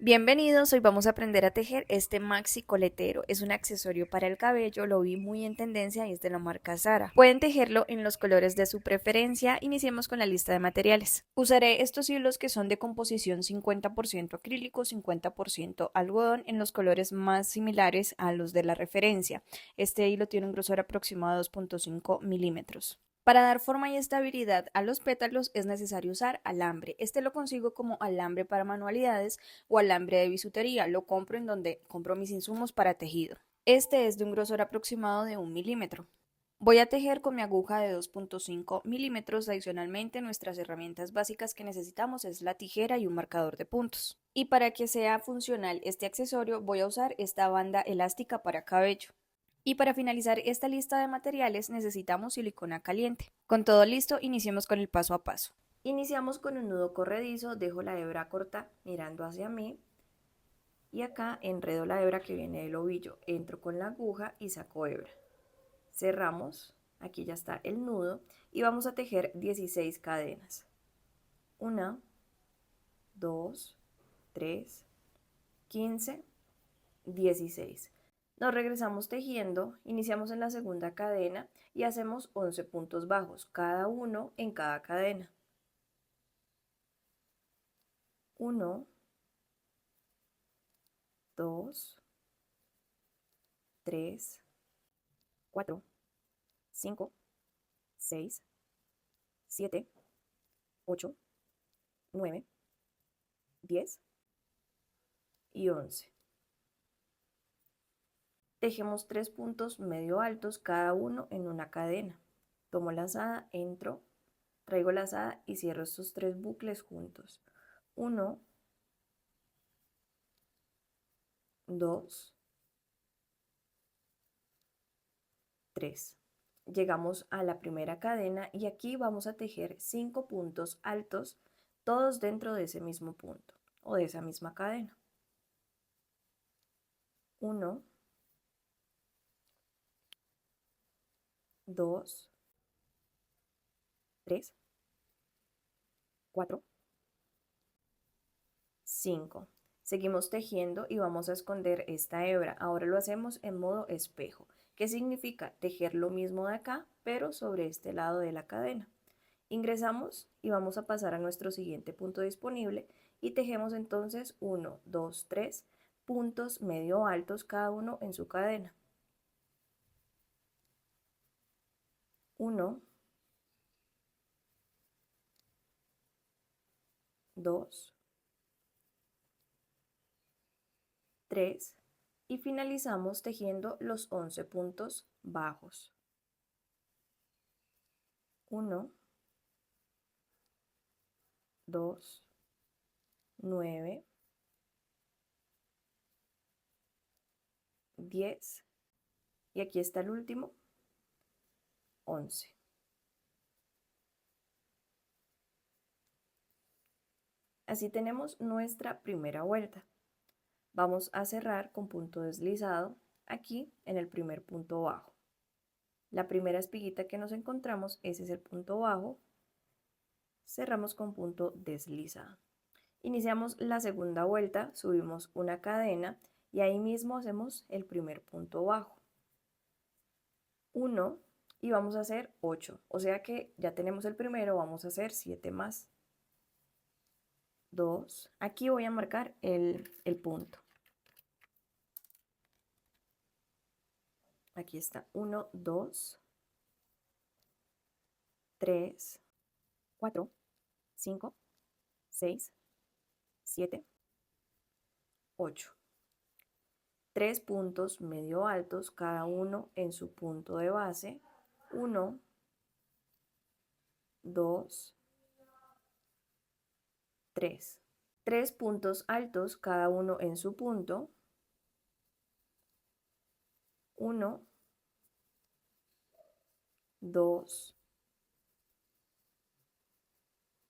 Bienvenidos, hoy vamos a aprender a tejer este maxi coletero. Es un accesorio para el cabello, lo vi muy en tendencia y es de la marca Zara. Pueden tejerlo en los colores de su preferencia. Iniciemos con la lista de materiales. Usaré estos hilos que son de composición 50% acrílico, 50% algodón en los colores más similares a los de la referencia. Este hilo tiene un grosor aproximado de 2.5 milímetros. Para dar forma y estabilidad a los pétalos es necesario usar alambre. Este lo consigo como alambre para manualidades o alambre de bisutería. Lo compro en donde compro mis insumos para tejido. Este es de un grosor aproximado de 1 milímetro. Voy a tejer con mi aguja de 2.5 milímetros. Adicionalmente, nuestras herramientas básicas que necesitamos es la tijera y un marcador de puntos. Y para que sea funcional este accesorio voy a usar esta banda elástica para cabello. Y para finalizar esta lista de materiales necesitamos silicona caliente. Con todo listo, iniciemos con el paso a paso. Iniciamos con un nudo corredizo, dejo la hebra corta mirando hacia mí y acá enredo la hebra que viene del ovillo, entro con la aguja y saco hebra. Cerramos, aquí ya está el nudo y vamos a tejer 16 cadenas. 1, 2, 3, 15, 16. Nos regresamos tejiendo, iniciamos en la segunda cadena y hacemos 11 puntos bajos, cada uno en cada cadena. 1, 2, 3, 4, 5, 6, 7, 8, 9, 10 y 11. Tejemos 3 puntos medio altos cada uno en una cadena. Tomo lazada, entro, traigo lazada y cierro estos 3 bucles juntos. 1, 2, 3. Llegamos a la primera cadena y aquí vamos a tejer 5 puntos altos, todos dentro de ese mismo punto o de esa misma cadena. 1, 2, 3, 4, 5. Seguimos tejiendo y vamos a esconder esta hebra. Ahora lo hacemos en modo espejo. ¿Qué significa? Tejer lo mismo de acá, pero sobre este lado de la cadena. Ingresamos y vamos a pasar a nuestro siguiente punto disponible y tejemos entonces 1, 2, 3 puntos medio altos cada uno en su cadena. 1, 2, 3 y finalizamos tejiendo los 11 puntos bajos. 1, 2, 9, 10 y aquí está el último, 11. Así tenemos nuestra primera vuelta. Vamos a cerrar con punto deslizado aquí en el primer punto bajo. La primera espiguita que nos encontramos, ese es el punto bajo. Cerramos con punto deslizado. Iniciamos la segunda vuelta, subimos una cadena y ahí mismo hacemos el primer punto bajo. 1 y vamos a hacer 8, o sea que ya tenemos el primero, vamos a hacer 7 más. 2, aquí voy a marcar el punto. Aquí está 1, 2, 3, 4, 5, 6, 7, 8. 3 puntos medio altos, cada uno en su punto de base. 1, 2, 3. 3 puntos altos, cada uno en su punto. 1, 2,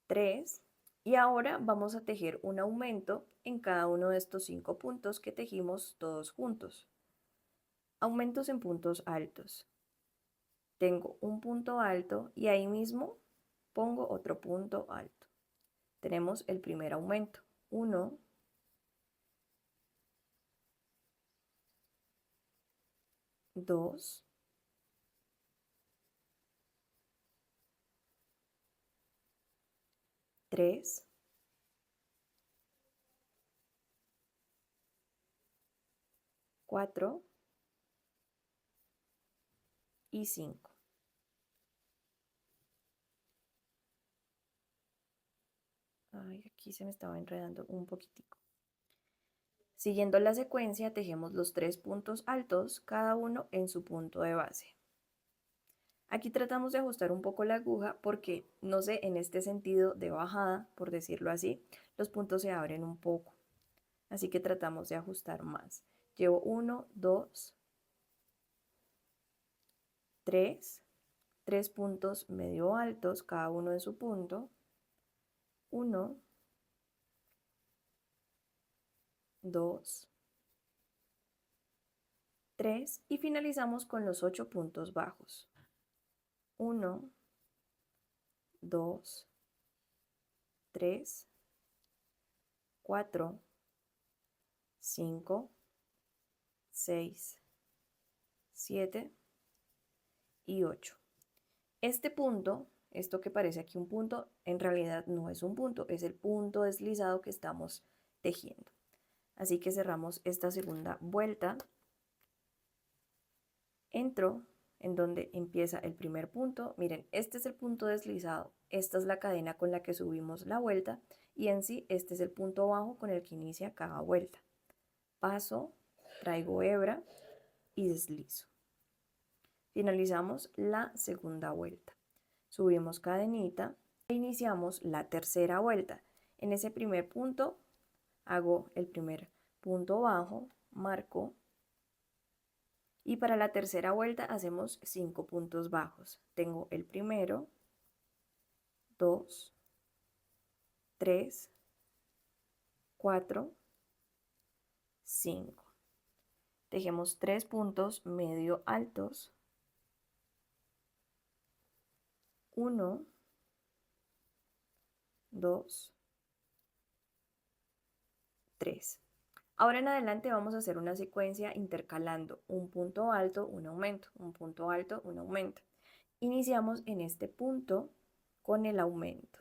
3. Y ahora vamos a tejer un aumento en cada uno de estos 5 puntos que tejimos todos juntos. Aumentos en puntos altos. Tengo un punto alto y ahí mismo pongo otro punto alto. Tenemos el primer aumento. 1, 2, 3, 4 y 5. Ay, aquí se me estaba enredando un poquitico. Siguiendo la secuencia, tejemos los 3 puntos altos, cada uno en su punto de base. Aquí tratamos de ajustar un poco la aguja porque, no sé, en este sentido de bajada, por decirlo así, los puntos se abren un poco. Así que tratamos de ajustar más. Llevo 1, 2, 3, 3 puntos medio altos, cada uno en su punto. 1, 2, 3 y finalizamos con los 8 puntos bajos. 1, 2, 3, 4, 5, 6, 7 y 8. Este punto, esto que parece aquí un punto, en realidad no es un punto, es el punto deslizado que estamos tejiendo. Así que cerramos esta segunda vuelta. Entro en donde empieza el primer punto. Miren, este es el punto deslizado, esta es la cadena con la que subimos la vuelta y en sí este es el punto bajo con el que inicia cada vuelta. Paso, traigo hebra y deslizo. Finalizamos la segunda vuelta. Subimos cadenita e iniciamos la tercera vuelta. En ese primer punto hago el primer punto bajo, marco y para la tercera vuelta hacemos 5 puntos bajos. Tengo el primero, 2, 3, 4, 5. Tejemos 3 puntos medio altos. 1, 2, 3. Ahora en adelante vamos a hacer una secuencia intercalando un punto alto, un aumento, un punto alto, un aumento. Iniciamos en este punto con el aumento.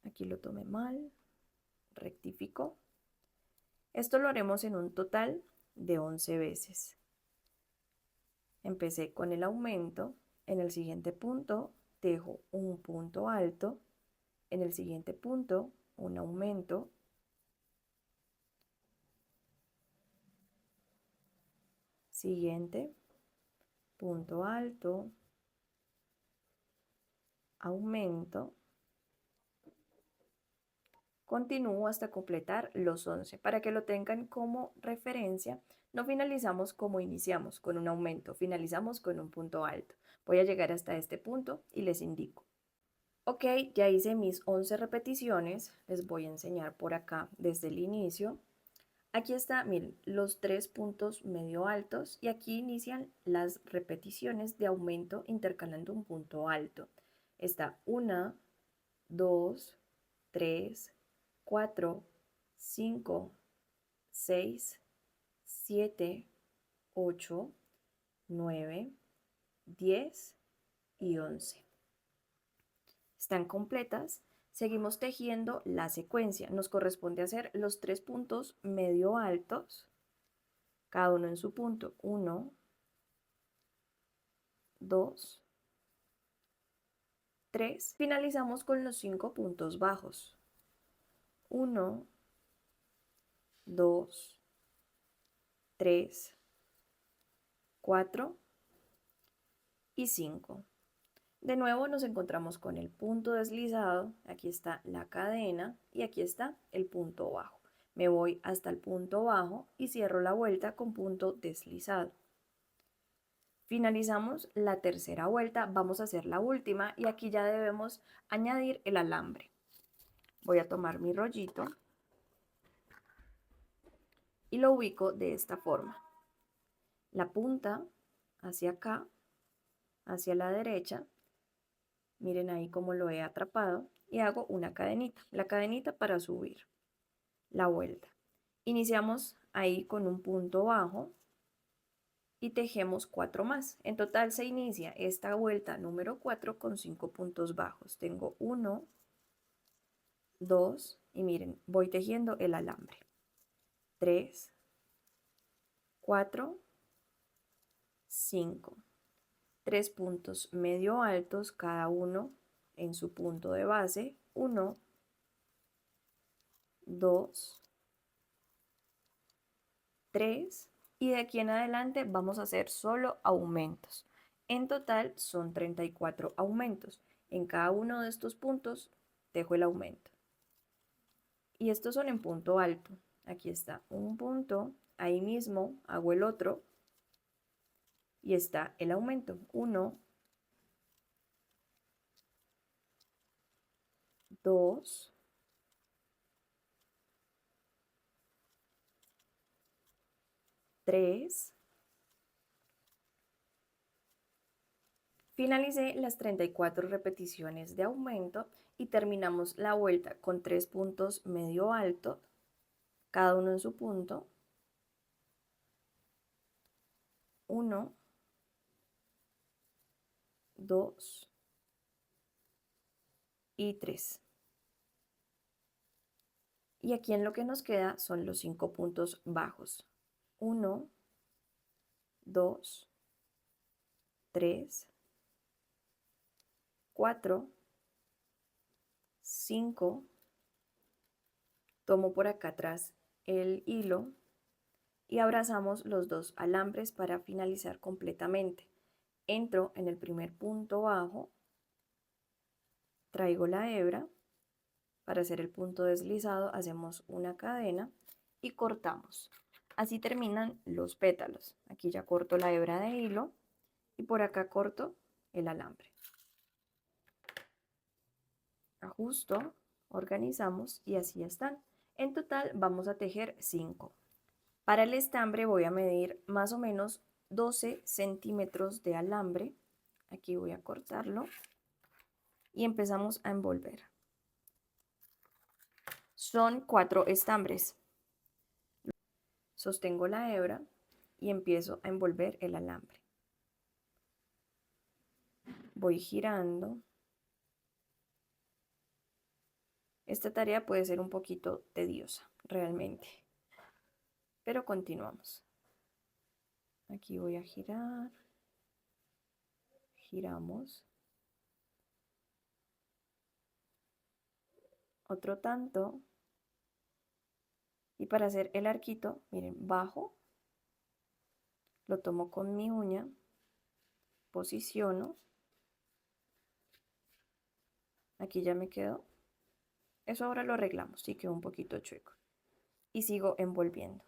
Aquí lo tomé mal, rectifico. Esto lo haremos en un total de 11 veces. Empecé con el aumento, en el siguiente punto tejo un punto alto, en el siguiente punto un aumento, siguiente, punto alto, aumento, continúo hasta completar los 11. Para que lo tengan como referencia, no finalizamos como iniciamos, con un aumento, finalizamos con un punto alto. Voy a llegar hasta este punto y les indico. Ok, ya hice mis 11 repeticiones, les voy a enseñar por acá desde el inicio. Aquí está, miren, los 3 puntos medio altos y aquí inician las repeticiones de aumento intercalando un punto alto. Está 1, 2, 3, 4, 5, 6, 7, 8, 9, 10 y 11. Están completas. Seguimos tejiendo la secuencia. Nos corresponde hacer los 3 puntos medio altos, cada uno en su punto. 1, 2, 3. Finalizamos con los 5 puntos bajos. 1, 2, 3, 4 y 5. De nuevo nos encontramos con el punto deslizado, aquí está la cadena y aquí está el punto bajo. Me voy hasta el punto bajo y cierro la vuelta con punto deslizado. Finalizamos la tercera vuelta, vamos a hacer la última y aquí ya debemos añadir el alambre. Voy a tomar mi rollito y lo ubico de esta forma. La punta hacia acá, hacia la derecha, miren ahí cómo lo he atrapado y hago una cadenita, la cadenita para subir la vuelta. Iniciamos ahí con un punto bajo, y tejemos 4 más. En total se inicia esta vuelta número 4 con 5 puntos bajos. Tengo 1, 2 y miren, voy tejiendo el alambre. 3, 4, 5. 3 puntos medio altos cada uno en su punto de base. 1, 2, 3 y de aquí en adelante vamos a hacer solo aumentos. En total son 34 aumentos. En cada uno de estos puntos dejo el aumento. Y estos son en punto alto. Aquí está un punto, ahí mismo hago el otro y está el aumento. 1, 2, 3. Finalicé las 34 repeticiones de aumento y terminamos la vuelta con 3 puntos medio alto, cada uno en su punto. 1, 2 y 3. Y aquí en lo que nos queda son los 5 puntos bajos. 1, 2, 3, 4, 5. Tomo por acá atrás el hilo y abrazamos los dos alambres para finalizar completamente. Entro en el primer punto bajo, traigo la hebra, para hacer el punto deslizado hacemos una cadena y cortamos. Así terminan los pétalos. Aquí ya corto la hebra de hilo y por acá corto el alambre. Ajusto, organizamos y así están. En total vamos a tejer 5. Para el estambre voy a medir más o menos 12 centímetros de alambre. Aquí voy a cortarlo y empezamos a envolver. Son 4 estambres. Sostengo la hebra y empiezo a envolver el alambre. Voy girando. Esta tarea puede ser un poquito tediosa, realmente, pero continuamos. Aquí voy a girar, giramos. Otro tanto. Y para hacer el arquito, miren, bajo, lo tomo con mi uña, posiciono. Aquí ya me quedó. Eso ahora lo arreglamos, sí quedó un poquito chueco. Y sigo envolviendo,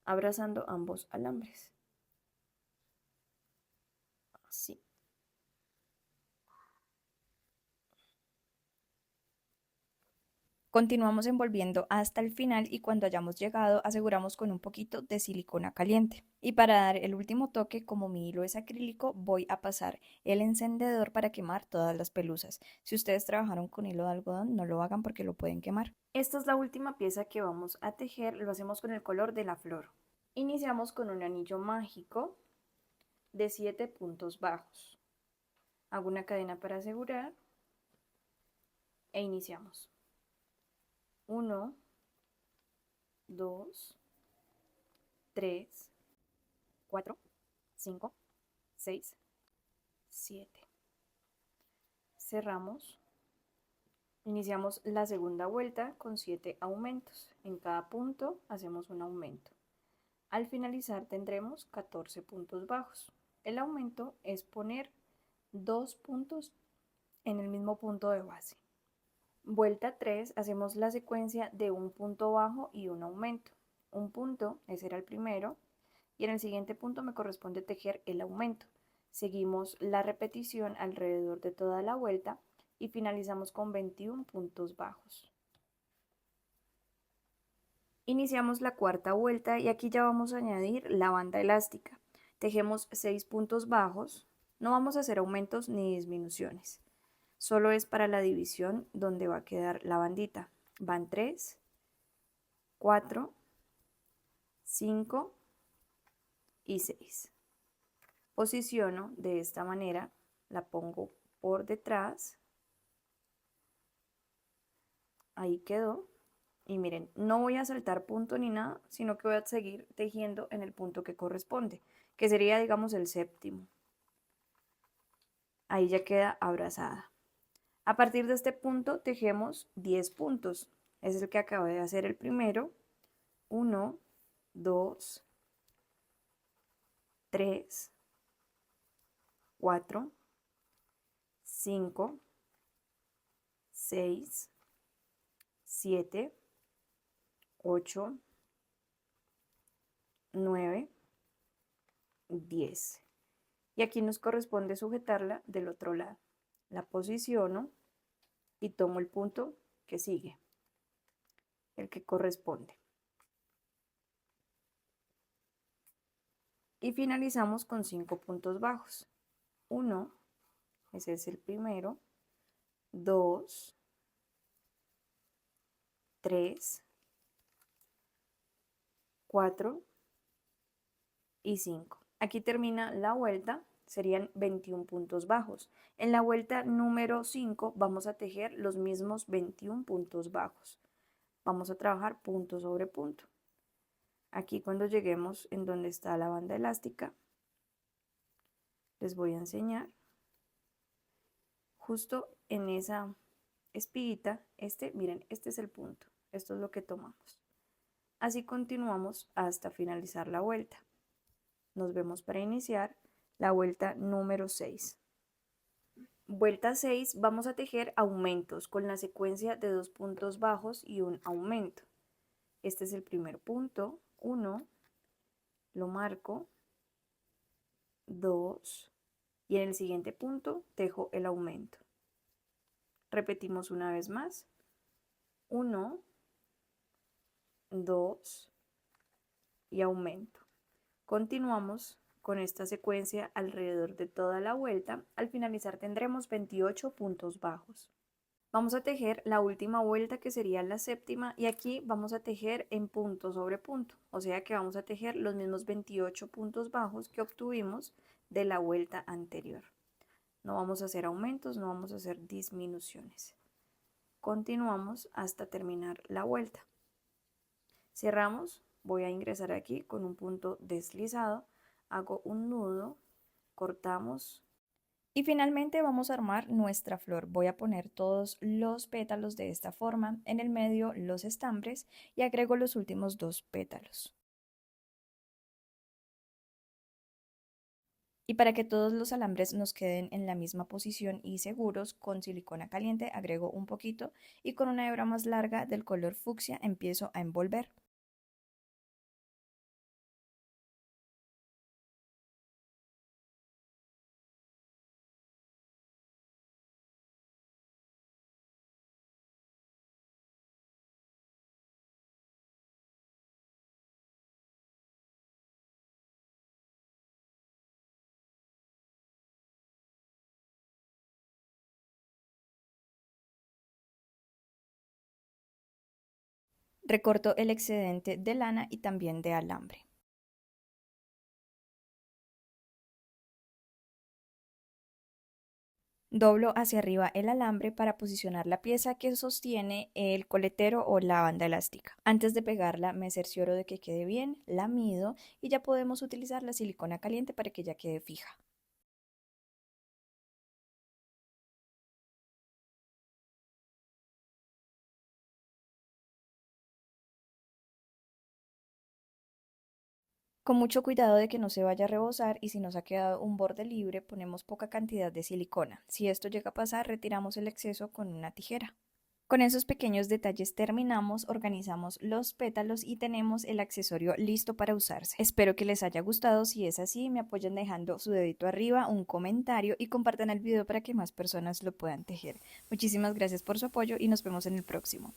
abrazando ambos alambres. Así. Continuamos envolviendo hasta el final y cuando hayamos llegado aseguramos con un poquito de silicona caliente. Y para dar el último toque, como mi hilo es acrílico, voy a pasar el encendedor para quemar todas las pelusas. Si ustedes trabajaron con hilo de algodón, no lo hagan porque lo pueden quemar. Esta es la última pieza que vamos a tejer, lo hacemos con el color de la flor. Iniciamos con un anillo mágico de 7 puntos bajos. Hago una cadena para asegurar e iniciamos. 1, 2, 3, 4, 5, 6, 7. Cerramos. Iniciamos la segunda vuelta con 7 aumentos. En cada punto hacemos un aumento. Al finalizar tendremos 14 puntos bajos. El aumento es poner 2 puntos en el mismo punto de base. Vuelta 3, hacemos la secuencia de un punto bajo y un aumento. Un punto, ese era el primero, y en el siguiente punto me corresponde tejer el aumento. Seguimos la repetición alrededor de toda la vuelta y finalizamos con 21 puntos bajos. Iniciamos la cuarta vuelta y aquí ya vamos a añadir la banda elástica. Tejemos 6 puntos bajos, no vamos a hacer aumentos ni disminuciones. Solo es para la división donde va a quedar la bandita. Van 3, 4, 5, y 6. Posiciono de esta manera, la pongo por detrás, ahí quedó. Y miren, no voy a saltar punto ni nada, sino que voy a seguir tejiendo en el punto que corresponde, que sería, digamos, el séptimo. Ahí ya queda abrazada. A partir de este punto tejemos 10 puntos. Es el que acabé de hacer el primero. 1, 2, 3, 4, 5, 6, 7, 8, 9, 10. Y aquí nos corresponde sujetarla del otro lado. La posiciono y tomo el punto que sigue, el que corresponde. Y finalizamos con 5 puntos bajos. 1, ese es el primero. 2, 3, 4 y 5. Aquí termina la vuelta, serían 21 puntos bajos. En la vuelta número 5 vamos a tejer los mismos 21 puntos bajos. Vamos a trabajar punto sobre punto. Aquí cuando lleguemos en donde está la banda elástica, les voy a enseñar. Justo en esa espiguita, miren, este es el punto. Esto es lo que tomamos. Así continuamos hasta finalizar la vuelta. Nos vemos para iniciar la vuelta número 6. Vuelta 6, vamos a tejer aumentos con la secuencia de 2 puntos bajos y un aumento. Este es el primer punto, 1, lo marco, 2, y en el siguiente punto tejo el aumento. Repetimos una vez más, 1, 2 y aumento. Continuamos con esta secuencia alrededor de toda la vuelta. Al finalizar tendremos 28 puntos bajos. Vamos a tejer la última vuelta, que sería la séptima, y aquí vamos a tejer en punto sobre punto, o sea que vamos a tejer los mismos 28 puntos bajos que obtuvimos de la vuelta anterior. No vamos a hacer aumentos, no vamos a hacer disminuciones. Continuamos hasta terminar la vuelta. Cerramos, voy a ingresar aquí con un punto deslizado, hago un nudo, cortamos y finalmente vamos a armar nuestra flor. Voy a poner todos los pétalos de esta forma, en el medio los estambres y agrego los últimos 2 pétalos. Y para que todos los alambres nos queden en la misma posición y seguros, con silicona caliente agrego un poquito y con una hebra más larga del color fucsia empiezo a envolver. Recorto el excedente de lana y también de alambre. Doblo hacia arriba el alambre para posicionar la pieza que sostiene el coletero o la banda elástica. Antes de pegarla me cercioro de que quede bien, la mido y ya podemos utilizar la silicona caliente para que ya quede fija. Con mucho cuidado de que no se vaya a rebosar, y si nos ha quedado un borde libre ponemos poca cantidad de silicona. Si esto llega a pasar, retiramos el exceso con una tijera. Con esos pequeños detalles terminamos, organizamos los pétalos y tenemos el accesorio listo para usarse. Espero que les haya gustado. Si es así, me apoyan dejando su dedito arriba, un comentario y compartan el video para que más personas lo puedan tejer. Muchísimas gracias por su apoyo y nos vemos en el próximo.